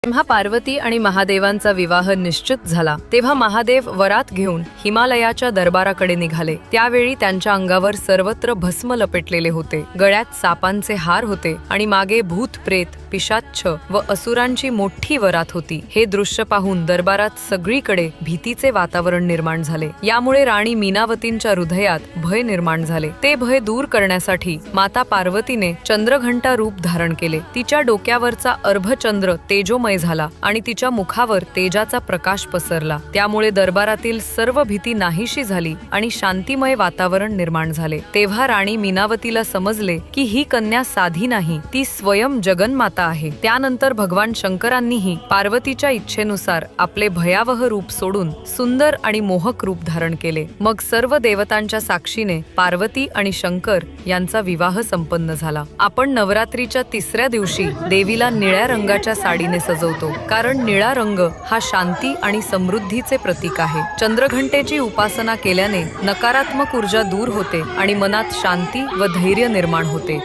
जेव्हा पार्वती आणि महादेवांचा विवाह निश्चित झाला तेव्हा महादेव वरात घेऊन हिमालयाच्या दरबाराकडे निघाले। त्यावेळी त्यांच्या अंगावर सर्वत्र भस्म लपेटलेले होते, गळ्यात सापांचे हार होते आणि मागे भूत प्रेत पिशाच्छ व असुरांची मोठी वरात होती। हे दृश्य पाहून दरबारात सगळीकडे भीतीचे वातावरण निर्माण झाले। यामुळे राणी मीनावतींच्या हृदयात भय निर्माण झाले। ते भय दूर करण्यासाठी माता पार्वतीने चंद्रघंटा रूप धारण केले। तिच्या डोक्यावरचा अर्धचंद्र तेजोमय झाला आणि तिच्या मुखावर तेजाचा प्रकाश पसरला। त्यामुळे दरबारातील सर्व भीती नाहीशी झाली आणि शांतिमय वातावरण निर्माण झाले। तेव्हा राणी मीनावतीला समजले की ही कन्या साधी नाही, ती स्वयं जगन्माता आहे। त्यानंतर भगवान शंकरांनीही पार्वतीच्या इच्छेनुसार आपले भयावह रूप सोडून सुंदर आणि मोहक रूप धारण केले। मग सर्व देवतांच्या साक्षीने पार्वती आणि शंकर यांचा विवाह संपन्न झाला। आपण नवरात्रीच्या तिसऱ्या दिवशी देवीला निळ्या रंगाच्या साडीने सजवतो, कारण निळा रंग हा शांती आणि समृद्धीचे प्रतीक आहे। चंद्रघंटेची उपासना केल्याने नकारात्मक ऊर्जा दूर होते आणि मनात शांती व धैर्य निर्माण होते।